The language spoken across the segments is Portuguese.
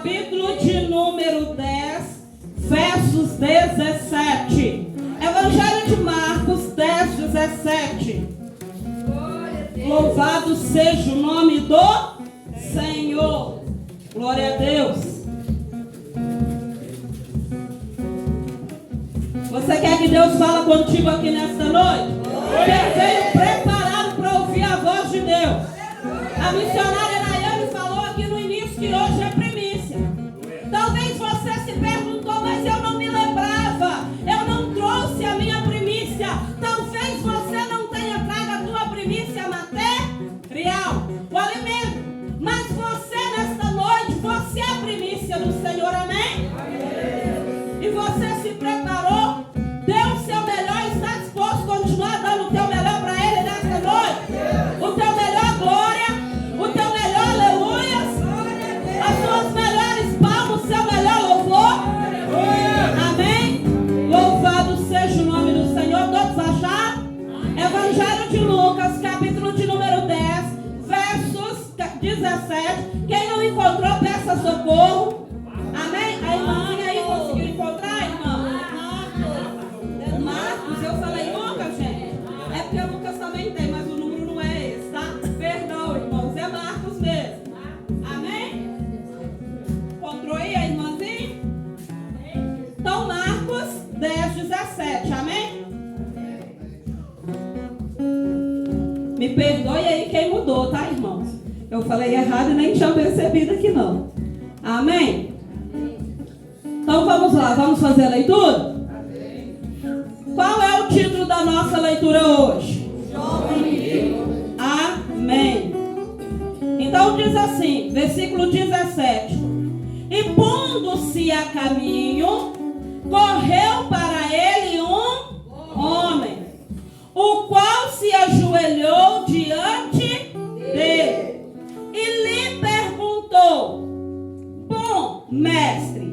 capítulo de número 10, versos 17. Evangelho de Marcos 10, 17. Louvado seja o nome do Senhor. Glória a Deus. Você quer que Deus fale contigo aqui nesta noite? Quem veio preparado para ouvir a voz de Deus? A missionária Nayane falou aqui no início que hoje é primícia. Talvez você se perguntou, mas eu não me lembrava. Eu não trouxe a minha primícia. Talvez você não tenha trago a tua primícia material, o alimento. Mas você nesta noite, você é a primícia do Senhor, amém? E você se preparou, deu o seu melhor, está disposto a continuar dando o teu melhor para Ele nesta noite? O teu melhor glória, o teu melhor aleluias, as suas melhores palmas, o seu melhor louvor. Amém? Louvado seja o nome do Senhor. Todos acharam? Evangelho de Lucas, capítulo de número 10, versos 17. Quem não encontrou, peça socorro. Amém? A irmãzinha aí conseguiu encontrar, irmão? Marcos, eu falei Lucas, gente. É porque Lucas também tem, mas o número não é esse, tá? Perdão, irmãos, é Marcos mesmo. Amém? Encontrou aí a irmãzinha? Então, Marcos 10, 17, amém? Me perdoe aí quem mudou, tá, irmãos? Eu falei errado e nem tinha percebido aqui não. Amém? Então vamos lá, vamos fazer a leitura? Qual é o título da nossa leitura hoje? Amém. Então diz assim, versículo 17. E pondo-se a caminho, correu para ele um homem, o qual se ajoelhou diante dele e lhe perguntou: bom mestre,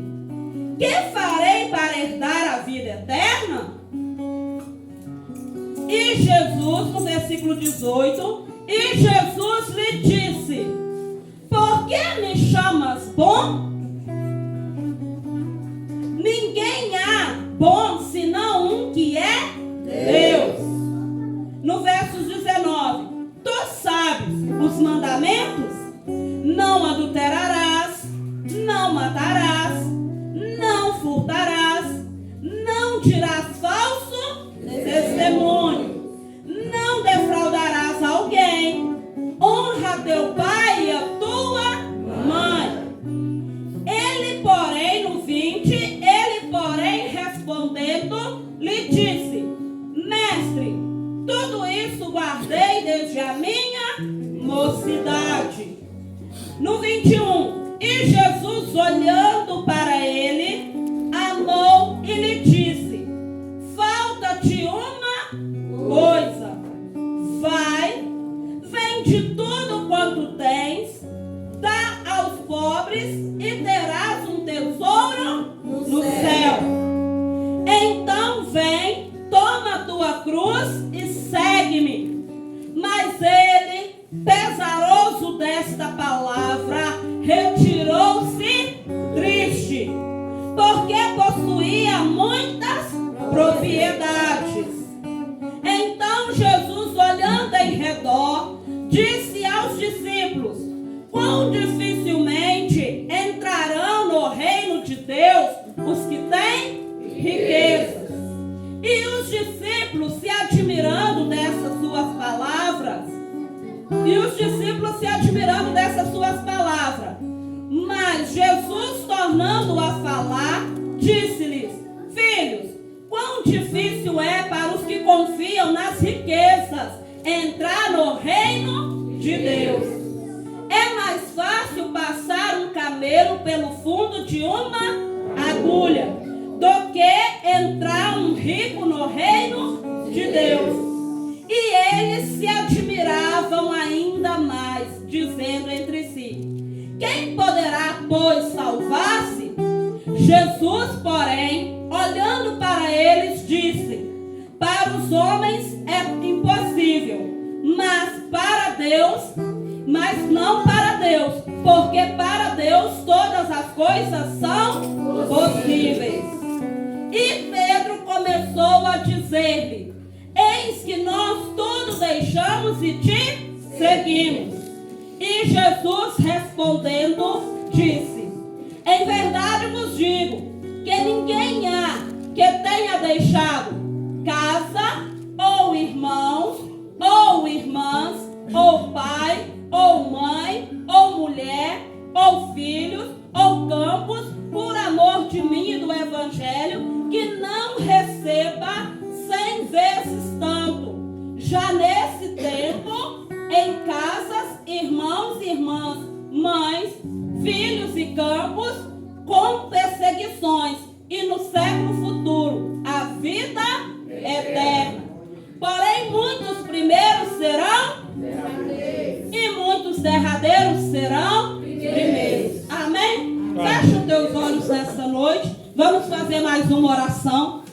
que farei para herdar a vida eterna? E Jesus, no versículo 18, e Jesus lhe disse: por que me chamas bom? Ninguém há bom senão um que é Deus. No verso 19, tu sabes os mandamentos: não adulterarás, não matarás, não furtarás, não dirás falso testemunho, não defraudarás alguém, honra teu pai e a tua mãe. Ele, porém, no 20, ele, porém, respondendo, lhe disse: mestre, tudo isso guardei desde a minha mocidade. No 21, e Jesus, olhando para ele, amou e lhe disse: falta-te uma coisa. Vai, vende tudo quanto tens, dá aos pobres e terás um tesouro no céu. Então vem, toma a tua cruz e segue-me. Mas ele, pesaroso desta palavra, retirou-se triste, porque possuía muitas propriedades. Então Jesus, olhando em redor, disse aos discípulos: quão dificilmente entrarão no reino de Deus os que têm riquezas. E os discípulos se admirando dessas suas palavras, mas Jesus, tornando a falar, disse-lhes: filhos, quão difícil é para os que confiam nas riquezas entrar no reino de Deus. É mais fácil passar um camelo pelo fundo de uma agulha do que entrar um rico no reino de Deus. E eles se admiravam ainda mais, dizendo entre si: quem poderá, pois, salvar-se? Jesus, porém, olhando para eles, disse: para os homens é impossível, mas não para Deus, porque para Deus todas as coisas são possíveis. E Pedro começou a dizer-lhe: eis que nós tudo deixamos e te seguimos. E Jesus respondendo disse: em verdade vos digo que ninguém há que tenha deixado casa, ou irmãos, ou irmãs, ou pai, ou mãe, ou mulher, ou filhos, ou campos, por amor de mim e do Evangelho, que não receba 100 vezes tanto, já nesse tempo, em casas, irmãos e irmãs, mães, filhos e campos, com perseguições, e no século futuro, a vida eterna. Porém, muitos primeiros serão e muitos derradeiros serão primeiros. Amém? Fecha os teus olhos nesta noite. Vamos fazer mais uma oração.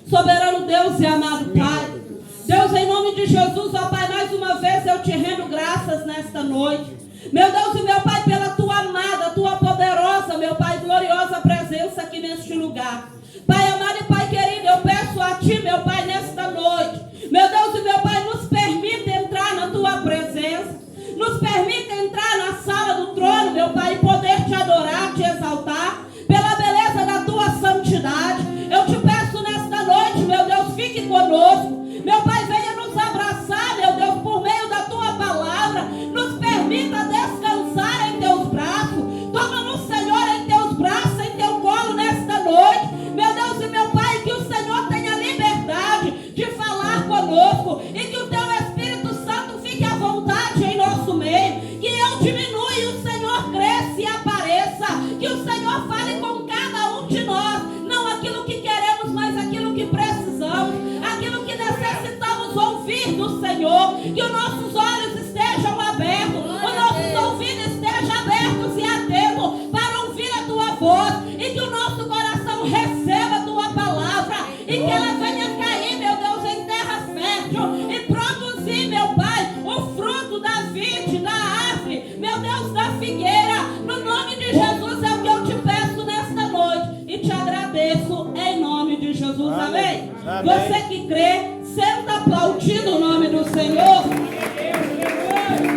Soberano Deus e amado Pai, Deus, em nome de Jesus, ó Pai, mais uma vez eu te rendo graças nesta noite. Meu Deus e meu Pai, pela tua amada, tua poderosa, meu Pai, gloriosa presença aqui neste lugar. Pai amado e Pai querido, eu peço a Ti, meu Pai, nesta noite, meu Deus e meu Pai, nos permita entrar na Tua presença, nos permita entrar na sala do trono, meu Pai, e poder Te adorar, Te exaltar, pela beleza da Tua santidade. Eu Te peço nesta noite, meu Deus, fique conosco, meu Pai, venha nos abraçar, meu Deus, por meio da Tua palavra, nos permita descansar em Teus braços, toma-nos, Senhor, em Teus braços, em Teu colo nesta noite, meu Deus e meu Pai, que o Senhor tenha liberdade de falar conosco e que o Teu Espírito Santo fique à vontade em nosso meio, que eu diminua e o Senhor cresça e apareça, que o Senhor fale com cada um de nós, não aquilo que queremos, mas aquilo que precisamos, aquilo que necessitamos ouvir do Senhor, que os nossos olhos estejam abertos, os nossos ouvidos estejam abertos e atentos para ouvir a Tua voz, e que o nosso coração receba a Tua palavra, e que ela venha cair, meu Deus, em terra fértil, e produzir, meu Pai, o fruto da vide, da árvore, meu Deus, da figueira. No nome de Jesus é o que eu te peço nesta noite, e te agradeço em nome de Jesus, amém? Você que crê, senta aplaudindo o nome do Senhor,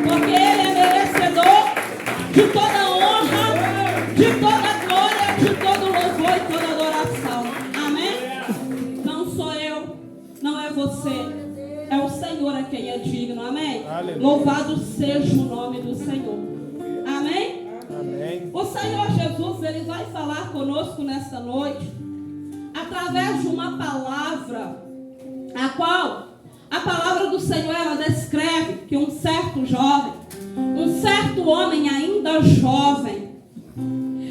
porque Ele é merecedor de toda honra, de toda glória, de todo louvor e toda adoração, amém? Não sou eu, não é você, é o Senhor a quem é digno, amém? Aleluia. Louvado seja o nome do Senhor, amém? Amém. O Senhor Jesus, Ele vai falar conosco nesta noite, através de uma palavra, a qual a palavra do Senhor, ela descreve que um certo jovem, um certo homem ainda jovem,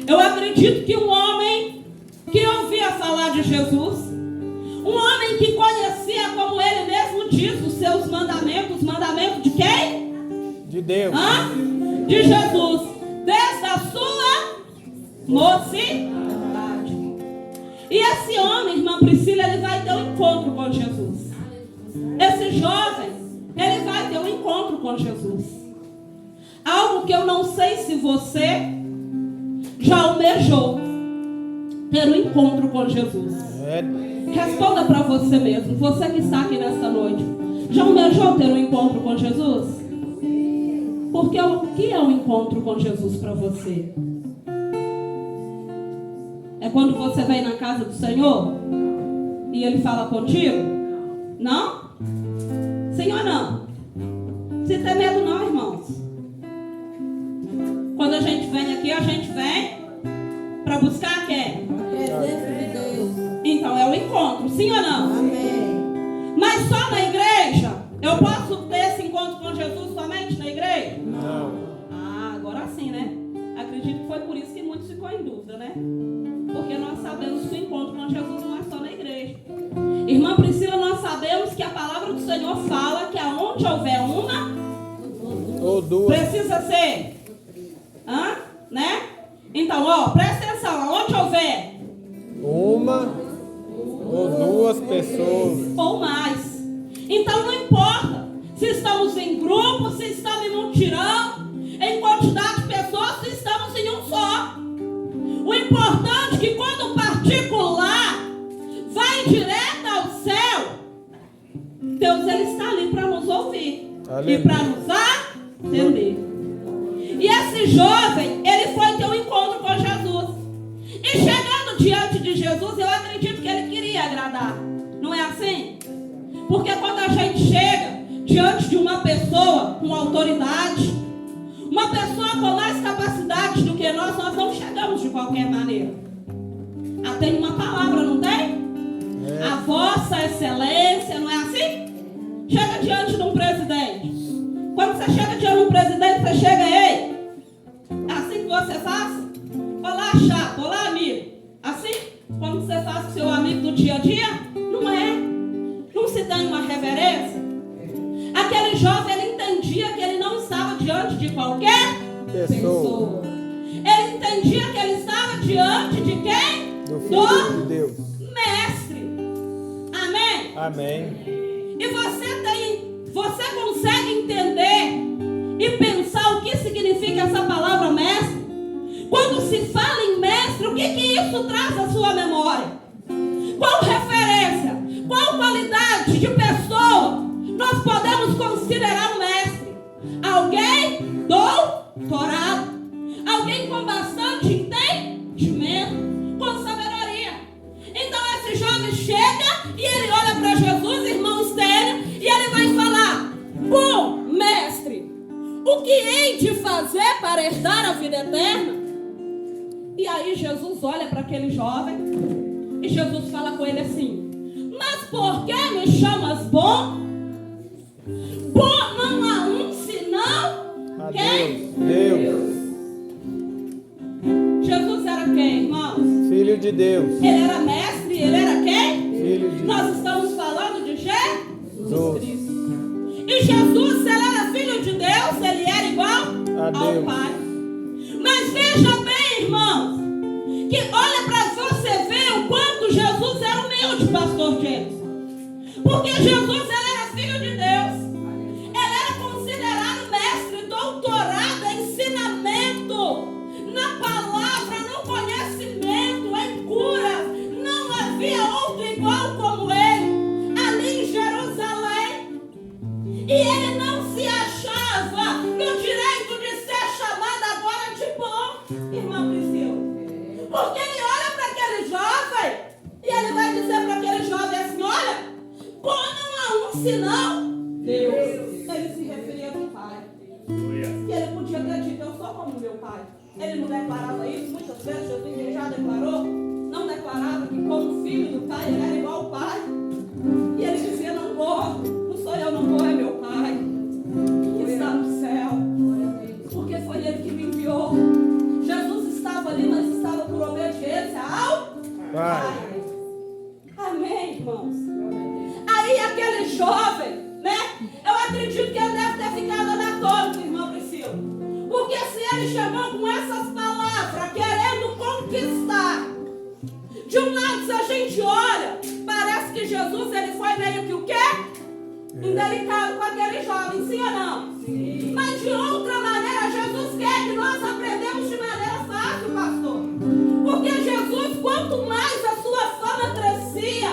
eu acredito que um homem que ouvia falar de Jesus, um homem que conhecia, como ele mesmo diz, os seus mandamentos, mandamentos de quem? De Deus. De Jesus, desde a sua mocidade. E esse homem, irmã Priscila, ele vai ter um encontro com Jesus. Esse jovem, ele vai ter um encontro com Jesus. Algo que eu não sei se você já almejou, ter um encontro com Jesus. Responda para você mesmo, você que está aqui nesta noite, já almejou ter um encontro com Jesus? Porque o que é um encontro com Jesus para você? É quando você vem na casa do Senhor e Ele fala contigo? Não? Sim ou não? Se tem medo não, irmãos. Quando a gente vem aqui, a gente vem para buscar quem? Então é o encontro, sim ou não? Amém. Mas só na igreja? Eu posso ter esse encontro com Jesus somente na igreja? Não. Agora sim, né? Acredito que foi por isso que muitos ficou em dúvida, né? Porque nós sabemos que o encontro com Jesus não é só na igreja. Irmã Priscila, nós sabemos que a palavra do Senhor fala que aonde houver uma ou duas, precisa ser, né? Então, presta atenção, aonde houver uma ou duas pessoas ou mais. Então não importa se estamos em grupo, se estamos em mutirão, em quantidade de pessoas, se estamos em um só. importante é que quando o particular vai direto ao céu, Deus ele está ali para nos ouvir. Aleluia. E para nos atender. E esse jovem, ele foi ter um encontro com Jesus. E chegando diante de Jesus, eu acredito que ele queria agradar. Não é assim? Porque quando a gente chega diante de uma pessoa com autoridade, uma pessoa com mais capacidade do que nós não chegamos de qualquer maneira. Tem uma palavra, não tem? A vossa excelência, não é assim? Chega diante de um presidente. Quando você chega diante de um presidente, você chega, ei, é assim que você faz? Olá, chato, olá, amigo. Assim? Quando você faz com seu amigo do dia a dia? Não é. Não se dá uma reverência. Aquele jovem, ele entendia que ele não estava diante de qualquer pessoa. Ele entendia que ele estava diante de quem? Do Filho de Deus. Mestre. Amém? Amém. E você consegue entender e pensar o que significa essa palavra mestre? Quando se fala em mestre, o que isso traz à sua memória? Qual referência? Qual qualidade de pessoa nós podemos considerar um mestre? Alguém doutorado, alguém com bastante entendimento, com sabedoria. Então esse jovem chega e ele olha para Jesus, irmão Estênio, e ele vai falar: bom mestre, o que hei de fazer para herdar a vida eterna? E aí Jesus olha para aquele jovem e Jesus fala com ele assim: mas por que me chamas bom? Bom não há um senão quem? Deus. Jesus era quem, irmãos? Filho de Deus. Ele era mestre, ele era quem? Filho de Deus. Nós estamos falando de Jesus Cristo. E Jesus, ele era filho de Deus, ele era igual ao Pai. Mas veja bem, irmãos, que olha para você ver o quanto Jesus era humilde, pastor James. Porque Jesus, ele era filho de Deus. Ele era considerado mestre, doutorado em ensinamento, na palavra, no conhecimento, em cura. Não havia outro igual como ele, ali em Jerusalém. E ele não se achava no direito de ser chamado agora de bom, irmão Priscila. Porque ele olha para aquele jovem e ele vai dizer para aquele jovem assim: olha, bom não há um senão Deus. Ele se referia ao Pai. E ele podia ter dito: eu sou como meu Pai. Ele não declarava isso. Muitas vezes Jesus já declarou. Não declarava que como filho do Pai ele era igual ao Pai. E ele dizia: não vou, não sou eu, não vou, é meu Pai que está no céu. Porque foi ele que me enviou. Jesus estava ali, mas estava por obediência ao Pai. Amém, irmãos? Aí aquele jovem, né? Eu acredito que ele deve ter ficado anatômico, irmã Priscila. Porque se ele chegou com essas palavras, querendo conquistar. De um lado, se a gente olha, parece que Jesus, ele foi meio que o quê? Indelicado com aquele jovem, sim ou não? Sim. Mas de outra maneira, Jesus quer que nós aprendamos de maneira fácil, pastor. Porque Jesus, quanto mais a sua fama crescia,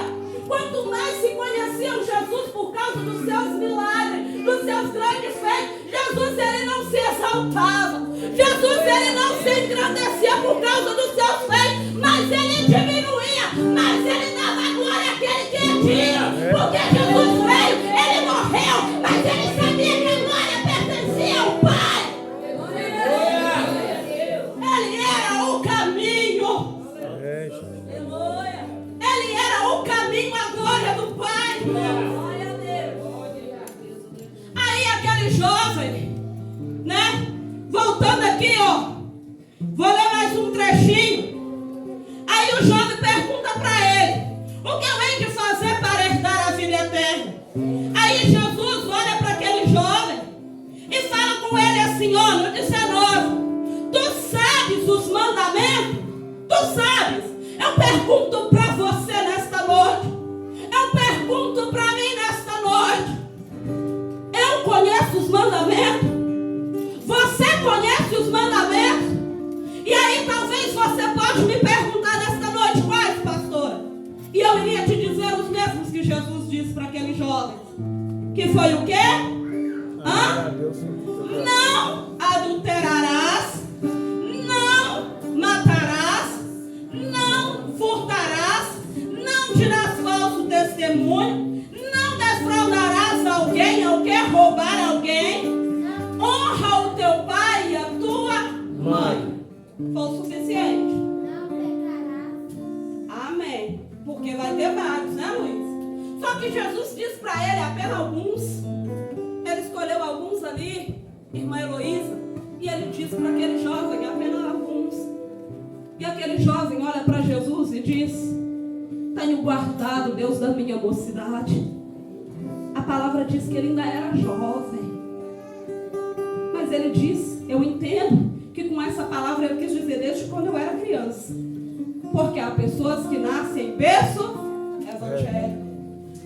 quanto mais se conheciam Jesus por causa dos seus milagres, dos seus grandes feitos, Jesus, ele não se exaltava. Jesus, ele não se engrandecia por causa dos seus feitos, mas ele diminuía, mas ele dava glória àquele que tinha. Porque Jesus veio, ele morreu, mas ele sabia que a glória pertencia ao Pai. Ele era o caminho. Ele era o caminho, a glória do Pai. Glória a Deus. Aí aquele jovem, né? Voltando aqui, ó. Vou ler mais um trechinho. Aí o jovem pergunta para ele: o que eu hei de fazer para herdar a vida eterna? Aí Jesus olha para aquele jovem e fala com ele assim, ó, no 19: tu sabes os mandamentos? Tu sabes? Eu pergunto jovens. Que foi o quê? Não adulterarás, não matarás, não furtarás, não dirás falso testemunho, não defraudarás alguém, ou quer roubar alguém, honra o teu pai e a tua mãe. Foi o suficiente? Não pecarás. Amém. Porque vai ter vários, né, Luiz? Só que Jesus disse para ele apenas alguns. Ele escolheu alguns ali, irmã Heloísa, e ele disse para aquele jovem apenas alguns. E aquele jovem olha para Jesus e diz: tenho guardado, Deus, da minha mocidade. A palavra diz que ele ainda era jovem. Mas ele diz: eu entendo que com essa palavra ele quis dizer desde quando eu era criança. Porque há pessoas que nascem em berço evangélico.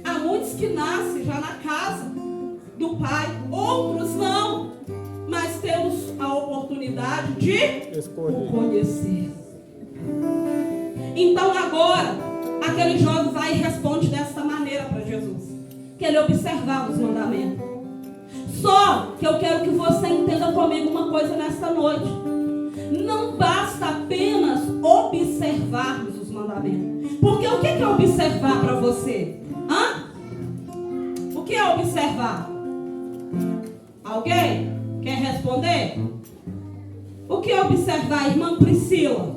Há muitos que nascem já na casa do pai, outros não. Mas temos a oportunidade de o conhecer. Então agora, aquele jovem vai e responde desta maneira para Jesus. Que ele observava os mandamentos. Só que eu quero que você entenda comigo uma coisa nesta noite. Não basta apenas observarmos os mandamentos. Porque o que é observar para você? O que é observar? Alguém quer responder? O que é observar, irmã Priscila?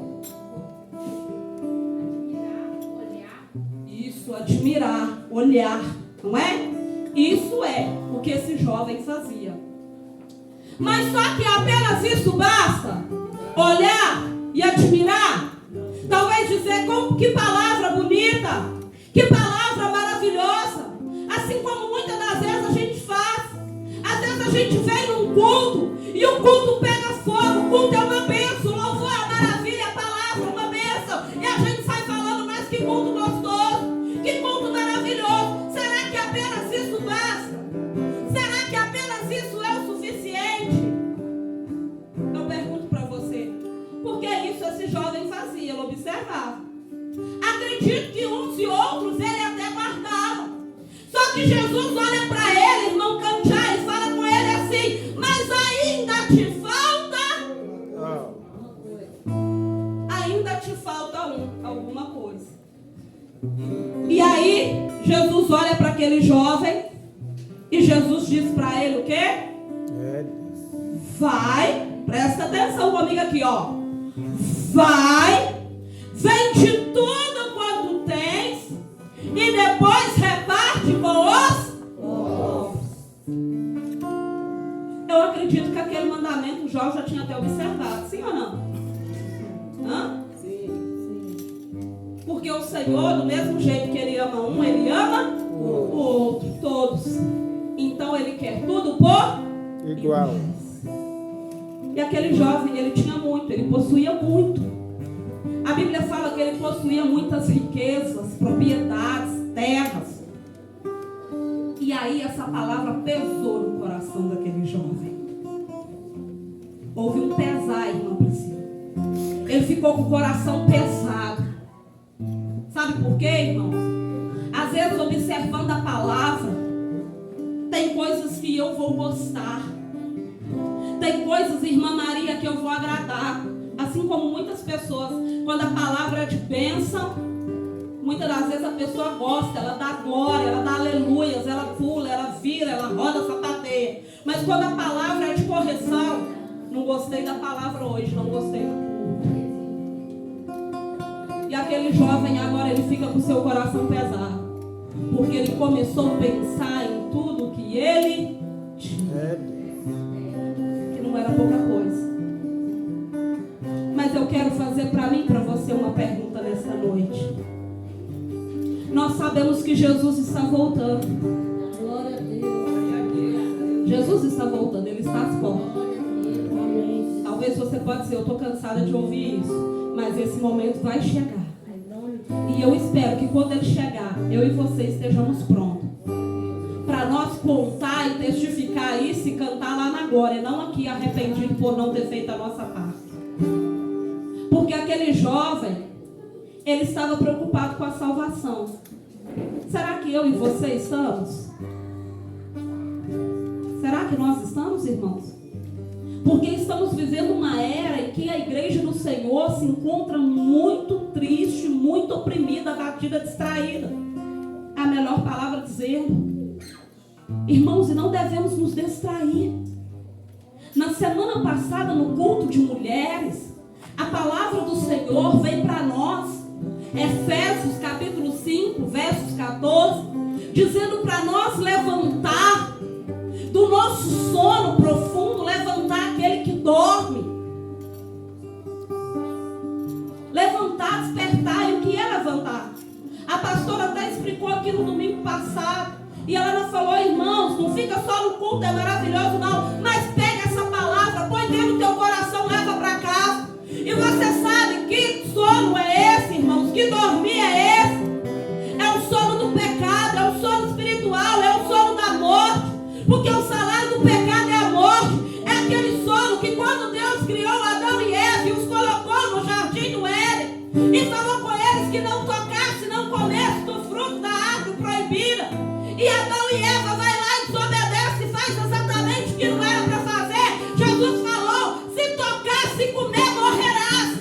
Isso, admirar, olhar, não é? Isso é o que esse jovem fazia. Mas só que apenas isso basta? Olhar e admirar? Talvez dizer que palavra bonita, que palavra maravilhosa. Assim como muitas das vezes a gente faz. Às vezes a gente vem num culto e o culto pega fogo. O culto é uma bênção, o louvor é uma maravilha, a palavra é uma bênção. E a gente sai falando, mas que culto gostoso, que culto maravilhoso. Será que apenas isso basta? Será que apenas isso é o suficiente? Eu pergunto para você. Porque isso esse jovem fazia, ele observava. Acredito que uns e outros ele até guardava. Só que Jesus olha para ele, irmão Canjar, e fala com ele assim: mas ainda te falta? Ainda te falta alguma coisa. E aí, Jesus olha para aquele jovem e Jesus diz para ele o quê? Vai, presta atenção comigo aqui, ó. Vai, vende tudo quanto tens e depois reparte com os pobres. Eu acredito que aquele mandamento o Jó já tinha até observado, sim ou não? Sim. Porque o Senhor, do mesmo jeito que ele ama um, ele ama o outro, todos. Então ele quer tudo por igual. E aquele jovem, ele tinha muito, ele possuía muito. A Bíblia fala que ele possuía muitas riquezas, propriedades, terras. E aí essa palavra pesou no coração daquele jovem. Houve um pesar, irmã Priscila. Ele ficou com o coração pesado. Sabe por quê, irmãos? Às vezes, observando a palavra, tem coisas que eu vou gostar. Tem coisas, irmã Maria, que eu vou agradar. Assim como muitas pessoas, quando a palavra é de bênção, muitas das vezes a pessoa gosta, ela dá glória, ela dá aleluias, ela pula, ela vira, ela roda, sapateia. Mas quando a palavra é de correção, não gostei da palavra hoje, não gostei do culto. E aquele jovem agora ele fica com o seu coração pesado. Porque ele começou a pensar em tudo que ele tinha. Que não era pouca coisa. Mas eu quero fazer para mim e para você uma pergunta nesta noite. Nós sabemos que Jesus está voltando. Glória a Deus. Jesus está voltando, Ele está às portas. Talvez você pode dizer, eu estou cansada de ouvir isso. Mas esse momento vai chegar. E eu espero que quando Ele chegar, eu e você estejamos prontos. Para nós contar e testificar isso e cantar lá na glória. Não aqui arrependido por não ter feito a nossa parte. Porque aquele jovem, ele estava preocupado com a salvação. Será que eu e você estamos? Será que nós estamos, irmãos? Porque estamos vivendo uma era em que a igreja do Senhor se encontra muito triste, muito oprimida, abatida, distraída. A melhor palavra dizendo. Irmãos, e não devemos nos distrair. Na semana passada, no culto de mulheres, a palavra do Senhor veio para nós, Efésios capítulo 5, versos 14, dizendo para nós levantar do nosso sono profundo, levantar aquele que dorme. Levantar, despertar. E o que é levantar? A pastora até explicou aqui no domingo passado. E ela não falou, irmãos, não fica só no culto, é maravilhoso não. Mas pega essa palavra, põe dentro do teu coração, leva para casa. E você sabe que sono é esse, irmãos? Que dormir é esse? É o sono do pecado, é o sono espiritual, é o sono da morte. Porque o salário do pecado é a morte. É aquele sono que quando Deus criou Adão e Eva e os colocou no jardim do Éden e falou com eles que não tocassem, não comessem do fruto da árvore proibida. E Adão e Eva vai lá e desobedece e faz exatamente o que não era para fazer. Jesus falou, se tocar, se comer, morrerás.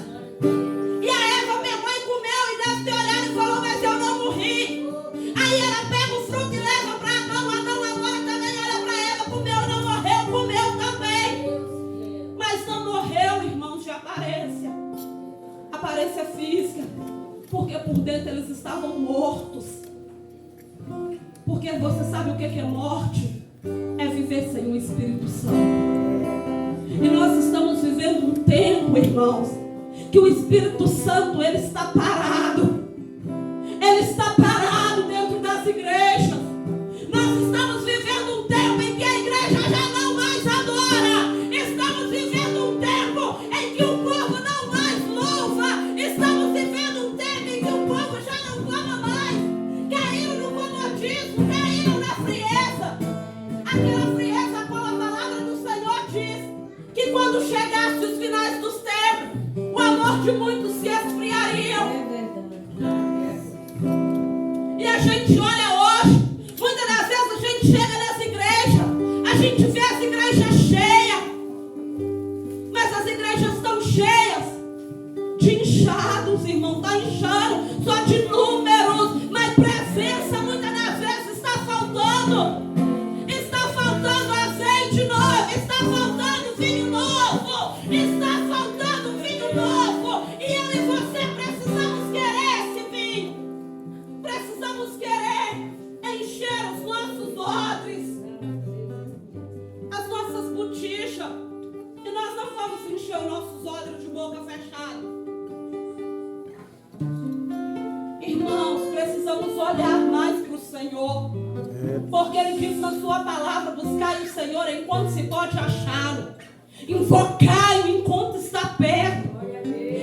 E a Eva pegou e comeu e deve ter olhado e falou, mas eu não morri. Aí ela pega o fruto e leva para Adão. Adão agora também olha para Eva, comeu, não morreu, comeu também. Mas não morreu, irmãos, de aparência. Aparência física. Porque por dentro eles estavam mortos. Porque você sabe o que é morte? É viver sem o Espírito Santo. E nós estamos vivendo um tempo, irmãos, que o Espírito Santo, ele está parado. Ele está parado dentro das igrejas. Nós estamos vivendo um tempo em que a igreja já não mais adora. Estamos vivendo um tempo em que o povo não mais louva. Estamos vivendo um tempo em que o povo já não clama mais. Caíram no comodismo, caíram na frieza. Aquela frieza a qual a palavra do Senhor diz que quando chegasse os finais dos tempos, o amor de muitos se esfriaria. E a gente olha hoje, muitas das vezes a gente chega nessa igreja, a gente vê as igrejas cheias, mas as igrejas estão cheias de inchados, irmão, está inchando só de números, mas presença muitas das vezes está faltando. Está faltando azeite novo, está faltando vinho novo, está faltando vinho novo, e eu e você precisamos querer esse vinho. Precisamos querer encher os nossos odres, as nossas botijas. E nós não vamos encher os nossos odres de boca fechada. Irmãos, precisamos olhar mais para o Senhor. Porque Ele diz na sua palavra, buscai o Senhor enquanto se pode achá-lo. Invocai-o enquanto está perto.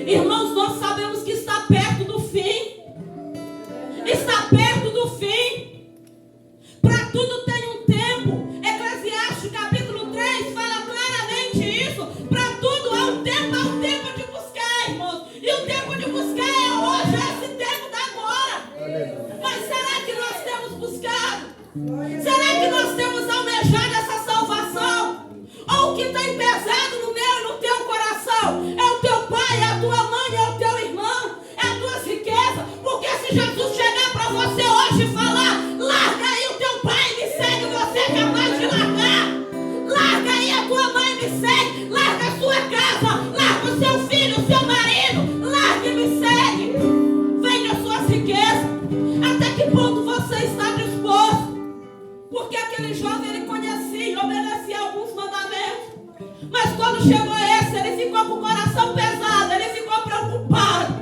Irmãos, nós sabemos que está perto do fim. Está perto do fim. Para tudo tem um tempo. Eclesiastes capítulo 3 fala claramente isso. Para tudo há um tempo de buscar, irmãos. E o tempo de buscar é hoje, é esse tempo da agora. Mas será que nós temos buscado? Será que nós temos almejado essa salvação? Ou o que tem pesado no meu e no teu coração é o teu pai, é a tua mãe, é o teu irmão, é as tuas riquezas? Porque se Jesus chegar para você hoje e falar, larga aí o teu pai e me segue, você é capaz de largar. Larga aí a tua mãe e me segue. Larga a sua casa, larga o seu filho, o seu marido, larga e me segue. Vende as suas riquezas. Até que ponto você está disposto? Porque aquele jovem, ele conhecia e obedecia alguns mandamentos. Mas quando chegou esse, ele ficou com o coração pesado, ele ficou preocupado,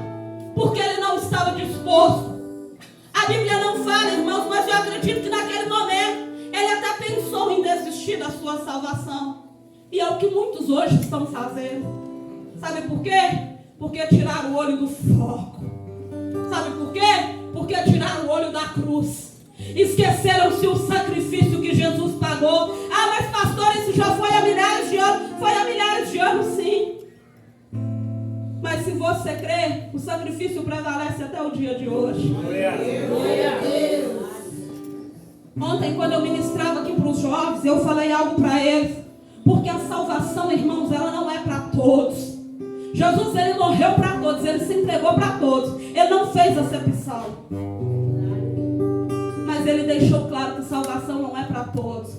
porque ele não estava disposto. A Bíblia não fala, irmãos, mas eu acredito que naquele momento, ele até pensou em desistir da sua salvação. E é o que muitos hoje estão fazendo. Sabe por quê? Porque tiraram o olho do foco. Sabe por quê? Porque tiraram o olho da cruz. Esqueceram-se o sacrifício que Jesus pagou. Ah, mas pastor, isso já foi há milhares de anos. Foi há milhares de anos, sim. Mas se você crê, o sacrifício prevalece até o dia de hoje. Glória a Deus. Ontem, quando eu ministrava aqui para os jovens, eu falei algo para eles. Porque a salvação, irmãos, ela não é para todos. Jesus, ele morreu para todos, ele se entregou para todos. Ele não fez acepção. Mas ele deixou claro que salvação não é para todos.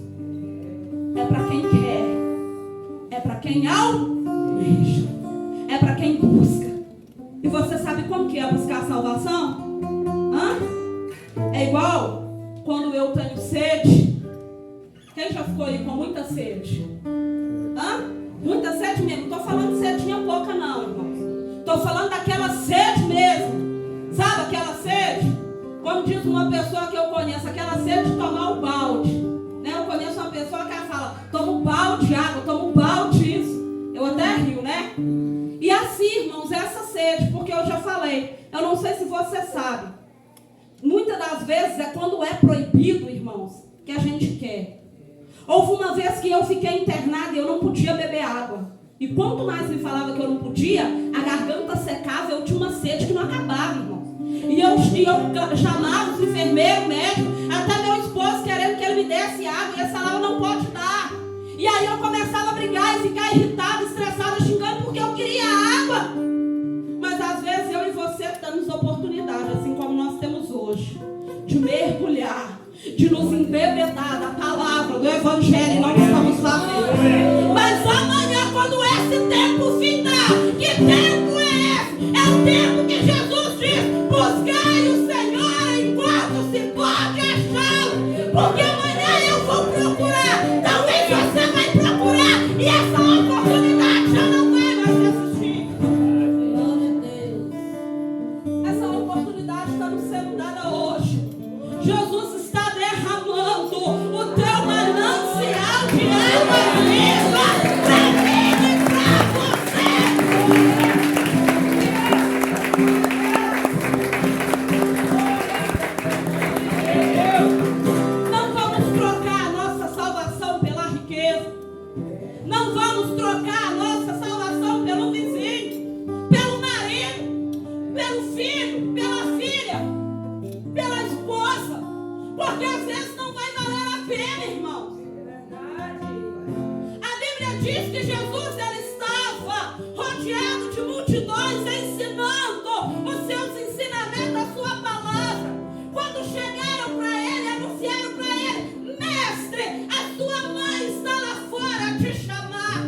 É para quem quer. É para quem almeja. É para quem busca. E você sabe como que é buscar a salvação? É igual quando eu tenho sede. Quem já ficou aí com muita sede? Muita sede mesmo. Não estou falando de sedinha pouca não, irmãos. Estou falando daquela sede mesmo. Sabe aquela sede? Como diz uma pessoa que eu conheço, aquela sede de tomar um balde. Né? Eu conheço uma pessoa que fala, toma um balde de água, toma um balde disso. Eu até rio, né? E assim, irmãos, essa sede, porque eu já falei, eu não sei se você sabe. Muitas das vezes é quando é proibido, irmãos, que a gente quer. Houve uma vez que eu fiquei internada e eu não podia beber água. E quanto mais me falava que eu não podia, a garganta secava, eu tinha uma sede que não acabava, irmãos. E eu chamava os enfermeiros, médicos, até meu esposo querendo que ele me desse água, e ele falava, não pode dar. E aí eu começava a brigar e ficar irritada, estressada, xingando, porque eu queria água. Mas às vezes eu e você temos oportunidade, assim como nós temos hoje, de mergulhar, de nos embebedar da palavra, do evangelho, e não estamos fazendo. Mas amanhã, quando esse tempo findar, que tempo é esse? É o tempo que Jesus diz, buscai o Senhor enquanto se pode achá-lo, porque amanhã eu vou procurar, talvez você vai procurar, e essa oportunidade já não vai mais existir. Glória a Deus. Essa oportunidade está nos sendo dada hoje. Jesus está derramando o teu manancial de água viva para mim e para você. Não vamos trocar a nossa salvação pela riqueza. Não vamos trocar a nossa salvação pelo vizinho, pelo marido, pelo filho, pela filha, pela esposa, porque às vezes não vai valer a pena, irmãos. A Bíblia diz que Jesus ele estava rodeado de multidões, ensinando os seus ensinamentos, a sua palavra. Quando chegaram para ele, anunciaram para ele, mestre, a sua mãe está lá fora a te chamar.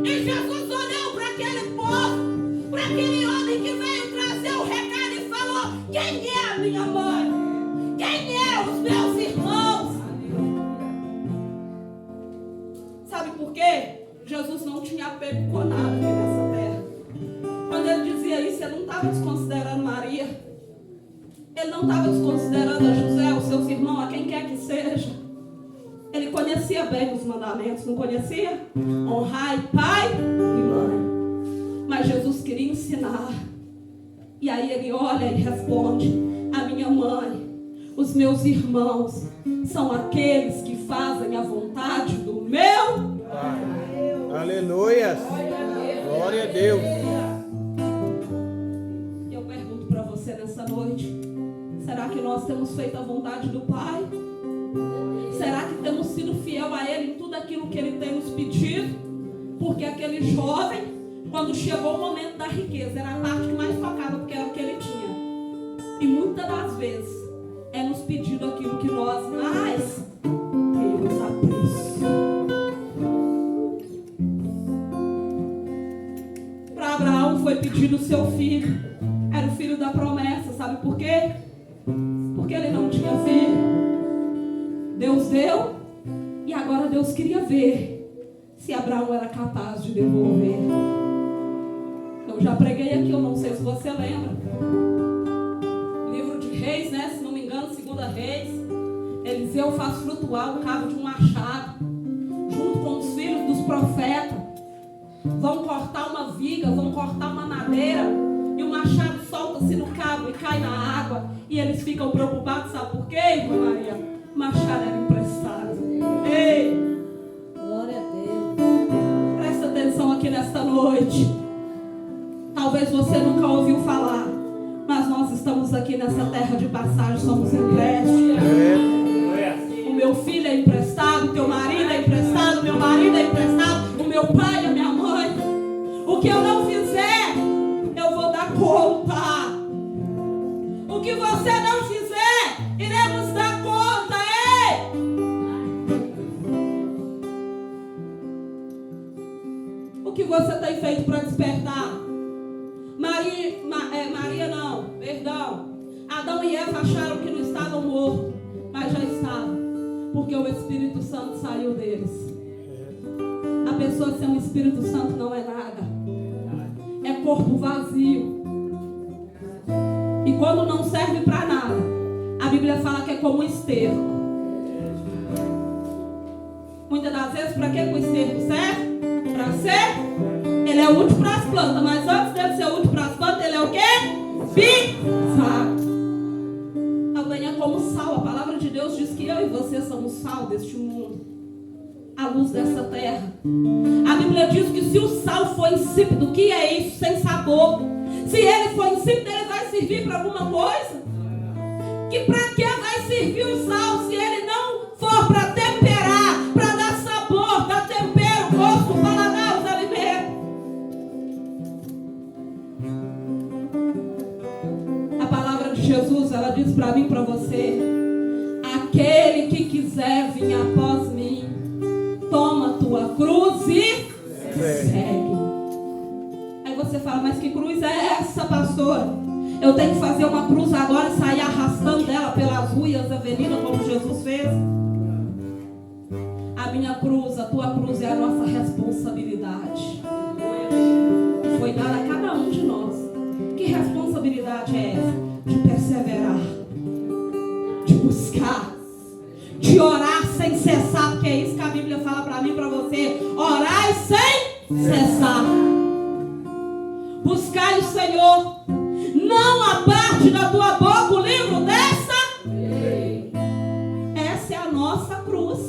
E Jesus olhou para aquele povo, para aquele homem que veio trazer o recado e falou, quem é a minha mãe? Quem é os meus irmãos? Sabe por quê? Jesus não tinha apego com nada aqui nessa terra. Quando ele dizia isso, ele não estava desconsiderando Maria. Ele não estava desconsiderando a José, os seus irmãos, a quem quer que seja. Ele conhecia bem os mandamentos, não conhecia? Honrai pai e mãe. Mas Jesus queria ensinar. E aí ele olha e responde, a minha mãe, os meus irmãos são aqueles que fazem a vontade do meu Pai. Aleluia. Glória a Deus. Eu pergunto para você nessa noite, será que nós temos feito a vontade do Pai? Será que temos sido fiel a Ele em tudo aquilo que Ele tem nos pedido? Porque aquele jovem, quando chegou o momento da riqueza, era a parte que mais tocava, porque era o que ele tinha. E muitas das vezes é nos pedido aquilo que nós mais temos apreço. Para Abraão foi pedido o seu filho. Era o filho da promessa, sabe por quê? Porque ele não tinha filho. Deus deu e agora Deus queria ver se Abraão era capaz de devolver. Eu já preguei aqui, eu não sei se você lembra. Livro de Reis, né? Se não me engano, 2 Reis. Eliseu faz flutuar o cabo de um machado, junto com os filhos dos profetas. Vão cortar uma viga, vão cortar uma madeira, e o machado solta-se no cabo e cai na água. E eles ficam preocupados, sabe por quê, irmã Maria? O machado era emprestado. Ei! Glória a Deus. Presta atenção aqui nesta noite. Talvez você nunca ouviu falar, mas nós estamos aqui nessa terra de passagem, somos empréstimos. que eu não fizer, eu vou dar conta. O que você não fizer, iremos dar conta. Ei! O que você tem feito para despertar? Adão e Eva acharam que não estavam mortos, mas já estavam, porque o Espírito Santo saiu deles. A pessoa sem o Espírito Santo não é nada, é corpo vazio. E quando não serve para nada, a Bíblia fala que é como um esterco. Muitas das vezes, para que o esterco serve? Para ser? Ele é útil para as plantas, mas antes dele ser útil para as plantas, ele é o quê? Pisado. Também é como sal. A palavra de Deus diz que eu e você somos sal deste mundo, a luz dessa terra. A Bíblia diz que se o sal for insípido, o que é isso? Sem sabor. Se ele for insípido, ele vai servir para alguma coisa? Que para que vai servir o sal se ele não for para temperar, para dar sabor, dar tempero, gosto, paladar os alimentos? A palavra de Jesus, ela diz para mim e para você: aquele que quiser vir após mim, toma tua cruz e segue. Aí você fala, mas que cruz é essa, pastora? Eu tenho que fazer uma cruz agora e sair arrastando dela pelas ruas da avenida, como Jesus fez? A minha cruz, a tua cruz é a nossa responsabilidade. Foi dada a cada um de nós. Que responsabilidade é essa? De perseverar, de buscar, de orar sem cessar, porque é isso que a Bíblia fala para mim e para você: orai sem cessar. Buscai o Senhor, não aparte da tua boca o livro dessa lei. Essa é a nossa cruz,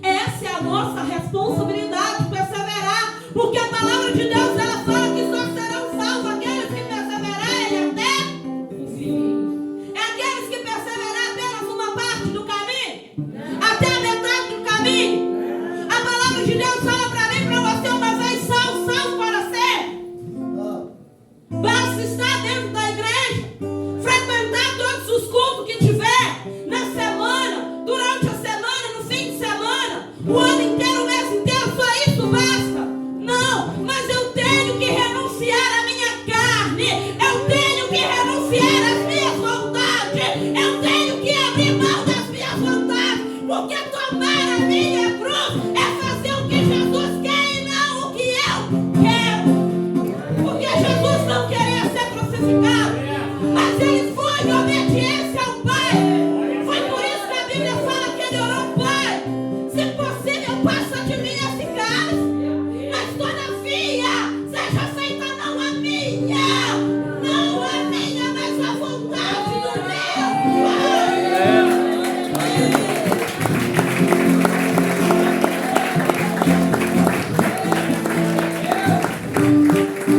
essa é a nossa responsabilidade, perseverar, porque a palavra de Deus, ela fala que só serão salvos aqueles que perseverarem até o fim. É aqueles que perseverarem apenas uma parte do caminho, até a metade do caminho. A palavra de Deus fala para mim e para você: uma vez salvo para sempre. Basta estar dentro da igreja, frequentar todos os cultos que tiver na semana, durante a semana, no fim de semana, o ano inteiro, o mês inteiro, só isso basta? Não, mas eu tenho que renunciar à minha carne, eu tenho que renunciar às minhas vontades, eu tenho que abrir mão das minhas vontades, porque tomar a minha cruz é fazer o que Jesus quer e não o que eu quero. Porque Jesus não queria ser crucificado, mas ele foi em obediência ao Pai. Foi por isso que a Bíblia fala que ele orou: Pai, se possível, passa de mim esse cálice, mas todavia seja feita não a minha, mas a vontade do meu Pai.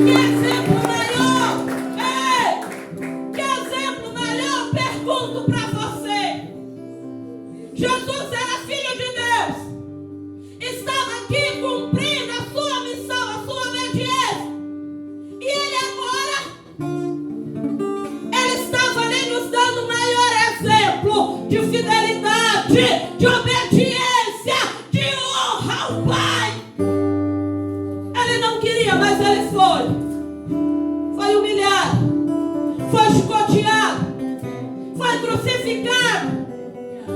Que exemplo maior! Ei! Que exemplo maior! Pergunto para você. Jesus era filho de Deus, estava aqui cumprindo a sua missão, a sua obediência, e ele agora, ele estava ali nos dando o maior exemplo de fidelidade, de obediência, de honra ao Pai. Ele não queria, mas ele foi humilhado, foi chicoteado, foi crucificado,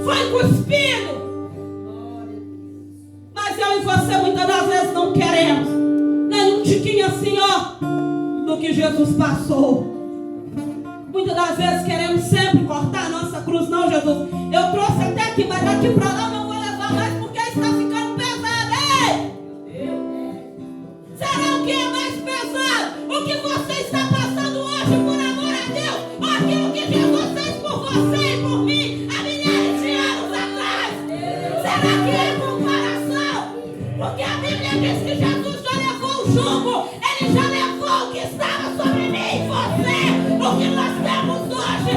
foi cuspido. Mas eu e você muitas das vezes não queremos nem um tiquinho assim, ó, do que Jesus passou. Muitas das vezes queremos sempre cortar a nossa cruz. Não, Jesus, eu trouxe até aqui, mas daqui para lá eu não vou levar mais porque está ficando pesado. Ei! Será o que é mais pesado? O que você está passando hoje por amor a Deus? Ou aquilo que Jesus fez por você e por mim há milhares de anos atrás? Será que é comparação? Porque a Bíblia diz que Jesus já levou o jugo, ele já levou o que estava sobre mim e você. O que nós temos hoje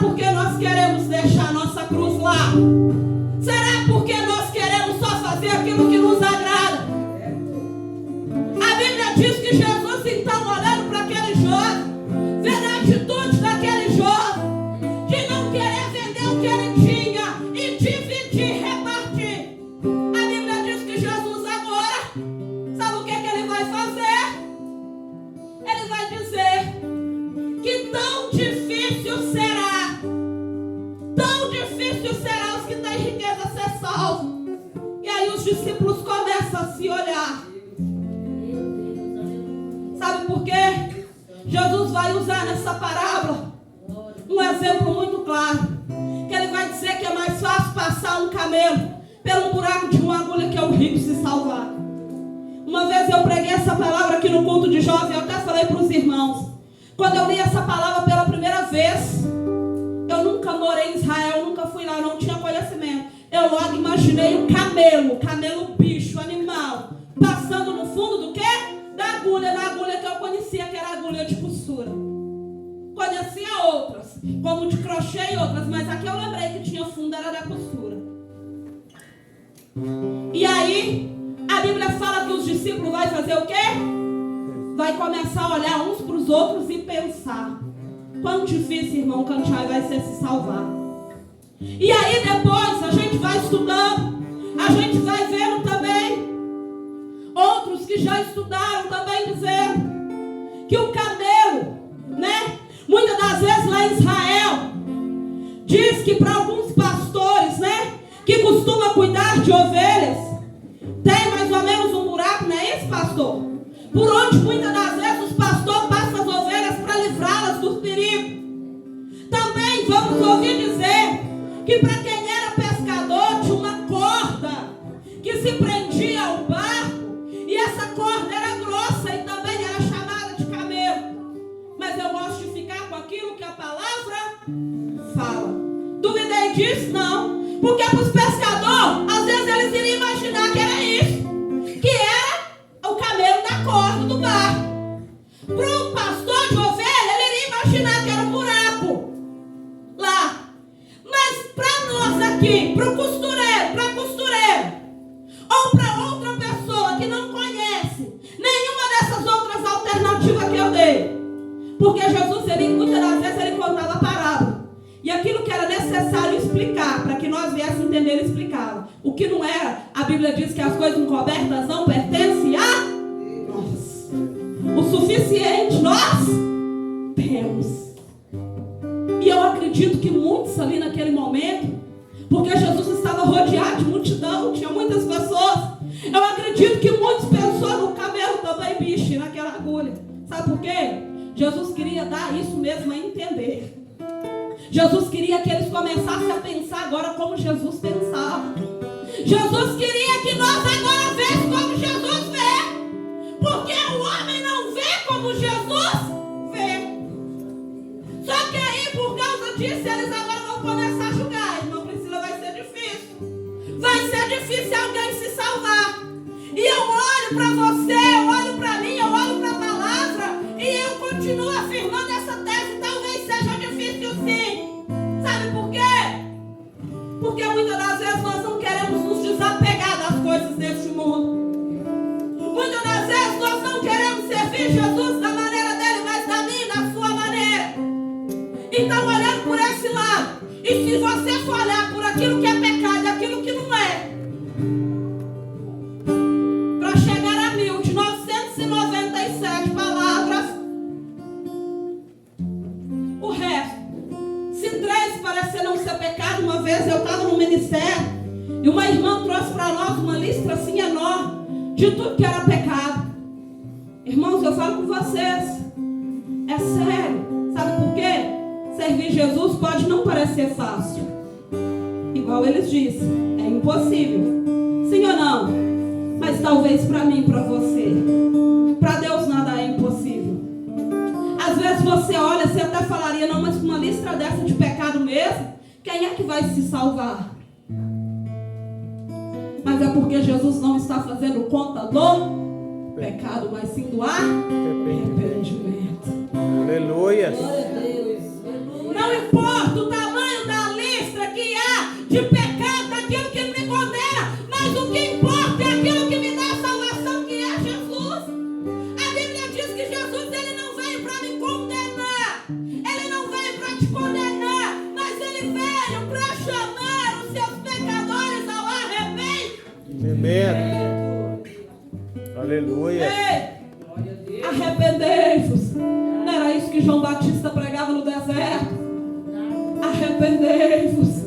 porque nós queremos deixar a nossa cruz lá? Será porque nós queremos só fazer aquilo que nos agrada? A Bíblia diz que Jesus, então, olhando para aquele jovem, vendo a atitude daquele jovem, de não querer vender o que ele tinha e dividir, repartir. A Bíblia diz que Jesus agora, sabe o que ele vai fazer? Ele vai dizer que tão difícil será os que têm riqueza ser salvos. E aí os discípulos começam a se olhar. Sabe por quê? Jesus vai usar nessa parábola um exemplo muito claro, que ele vai dizer que é mais fácil passar um camelo pelo buraco de uma agulha que é o rico se salvar. Uma vez eu preguei essa palavra aqui no culto de jovem, eu até falei para os irmãos. Quando eu li essa palavra pela primeira vez, eu nunca morei em Israel, nunca fui lá, não tinha conhecimento. Eu logo imaginei um camelo bicho, animal, passando no fundo do quê? Da agulha que eu conhecia, que era a agulha de costura. Conhecia outras, como de crochê e outras, mas aqui eu lembrei que tinha fundo, era da costura. E aí, a Bíblia fala que os discípulos vão fazer o quê? Vai começar a olhar uns para os outros e pensar: quão difícil, irmão, cantar vai ser se salvar. E aí depois a gente vai estudando, a gente vai vendo também outros que já estudaram também dizendo que o camelo, né? Muitas das vezes lá em Israel, diz que para alguns pastores, né? Que costuma cuidar de ovelhas, tem mais ou menos um buraco, não é isso, pastor? Por onde muitas das vezes os pastores passam as ovelhas para livrá-las dos perigos. Também vamos ouvir dizer que para quem era pescador tinha uma corda que se prendia ao barco, e essa corda era grossa e também era chamada de camelo. Mas eu gosto de ficar com aquilo que a palavra fala. Duvidei disso? Não. Porque para os pescadores, às vezes eles iriam imaginar que era isso, que era o camelo da corda do barco. Para um pastor de ovelha, ele iria imaginar que era um buraco lá. Mas para nós aqui, para o costureiro, para a costureira, ou para outra pessoa que não conhece nenhuma dessas outras alternativas que eu dei, porque Jesus, muitas das vezes, ele contava parábola. E aquilo que era necessário explicar, para que nós viéssemos entender, ele explicava. O que não era, a Bíblia diz que as coisas encobertas não pertencem a nós. O suficiente nós temos. E eu acredito que muitos ali naquele momento, porque Jesus estava rodeado de multidão, tinha muitas pessoas. Eu acredito que muitos pensaram no camelo também, bicho, naquela agulha. Sabe por quê? Jesus queria dar isso mesmo a entender. Jesus queria que eles começassem a pensar agora como Jesus pensava. Jesus queria que nós agora vêssemos como Jesus vê. Porque o homem não vê como Jesus vê. Só que aí, por causa disso, eles agora vão começar a julgar. Irmão Priscila, vai ser difícil. Vai ser difícil alguém se salvar. E eu olho para você, eu olho para mim, eu olho para a palavra, e eu continuo afirmando essa tese. Talvez seja difícil sim. Sabe por quê? Porque muitas das vezes nós não queremos nos desapegar das coisas deste mundo. Muitas das vezes nós não queremos servir Jesus da maneira dele, mas da minha e da sua maneira. Então, olhando por esse lado, e se você for olhar por aquilo que é pecado e aquilo que não é, para chegar a 1997 palavras, o resto, se 3 parecer não ser pecado, uma vez eu estava no ministério e uma irmã trouxe para nós uma lista assim enorme de tudo que era pecado. Irmãos, eu falo com vocês, é sério. Sabe por quê? Servir Jesus pode não parecer fácil, igual eles disseram, é impossível, sim ou não? Mas talvez para mim, para você, para Deus nada é impossível. Às vezes você olha, você até falaria, não, mas com uma lista dessa de pecado mesmo, quem é que vai se salvar? Mas é porque Jesus não está fazendo conta do pecado, mas sim do arrependimento. Aleluia. Glória a Deus. Não importa o veio para chamar os seus pecadores ao Amém. Aleluia. Ei, arrependei-vos. Não era isso que João Batista pregava no deserto? Arrependei-vos.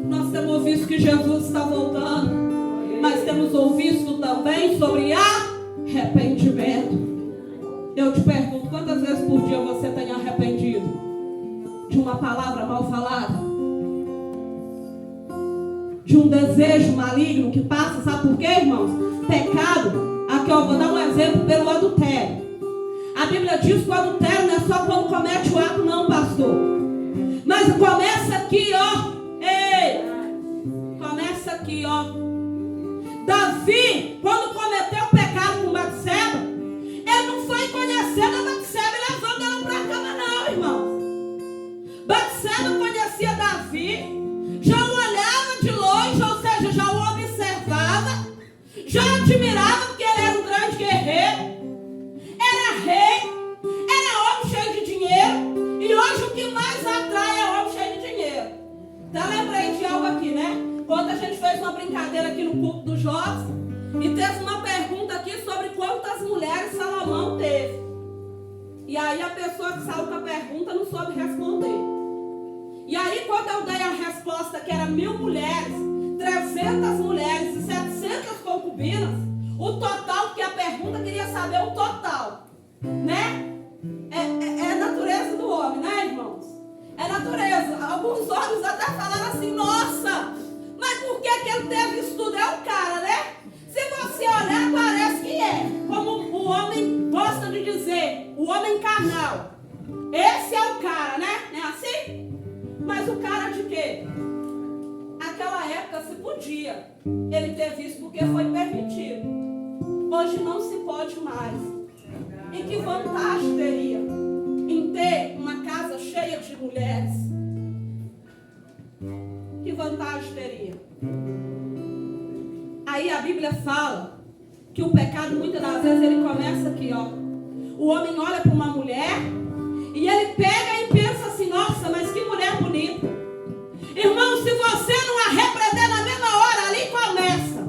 Nós temos visto que Jesus está voltando, mas temos ouvido também sobre arrependimento. Eu te pergunto, quantas vezes por dia você tem arrependido de uma palavra mal falada, de um desejo maligno que passa, sabe por quê, irmãos? Pecado, aqui eu vou dar um exemplo pelo adultério. A Bíblia diz que o adultério não é só quando comete o ato, não, pastor. Mas começa aqui, ó. Ei, começa aqui, ó. Davi, quando cometeu o pecado com Batseba, ele não foi conhecendo a Batseba e levando ela para a cama, não, irmãos. Batseba conhecia Davi, já o olhava de longe, ou seja, já o observava, já admirava porque ele era um grande guerreiro, era rei, era homem cheio de dinheiro, e hoje o que mais atrai é homem cheio de dinheiro. Então lembrei de algo aqui, né? Quando a gente fez uma brincadeira aqui no culto dos jovens, e teve uma pergunta aqui sobre quantas mulheres Salomão teve. E aí a pessoa que saiu com a pergunta não soube responder. E aí quando eu dei a resposta que era 1000 mulheres, 300 mulheres e 700 concubinas, o total, porque a pergunta queria saber o total, né? É natureza do homem, né, irmãos? É natureza. Alguns homens até falaram assim, nossa, mas por que ele teve isso tudo? É o cara, né? Se você olhar, parece que é. Como o homem gosta de dizer, o homem carnal. Esse é o cara, né? Não é assim? Mas o cara de quê? Naquela época se podia ele ter visto porque foi permitido. Hoje não se pode mais. E que vantagem teria em ter uma casa cheia de mulheres? Que vantagem teria? Aí a Bíblia fala que o pecado muitas das vezes ele começa aqui, ó. O homem olha para uma mulher e ele pega e pensa assim, nossa, mas que mulher bonita. Irmão, se você não a repreender na mesma hora, ali começa.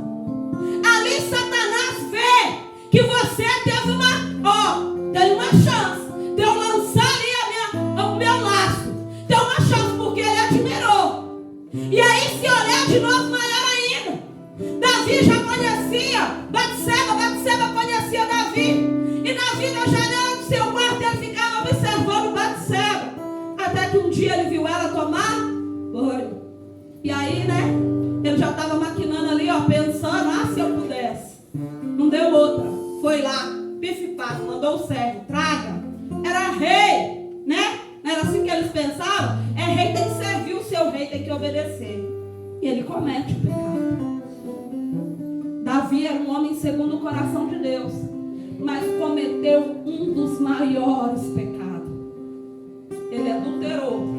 Ali Satanás vê que você teve uma chance de eu lançar ali o meu laço. Tem uma chance porque ele admirou. E aí se olhar de novo, maior ainda. Davi já conhecia Batseba conhecia Davi. E Davi na janela do seu quarto ele ficava observando Batseba. Até que um dia ele viu ela tomar banho. E aí, né, ele já estava maquinando ali, ó, pensando, se eu pudesse. Não deu outra. Foi lá, pife-pafe, mandou o servo, traga. Era rei, né? Não era assim que eles pensavam? É rei, tem que servir o seu rei, tem que obedecer. E ele comete o pecado. Davi era um homem segundo o coração de Deus, mas cometeu um dos maiores pecados. Ele adulterou.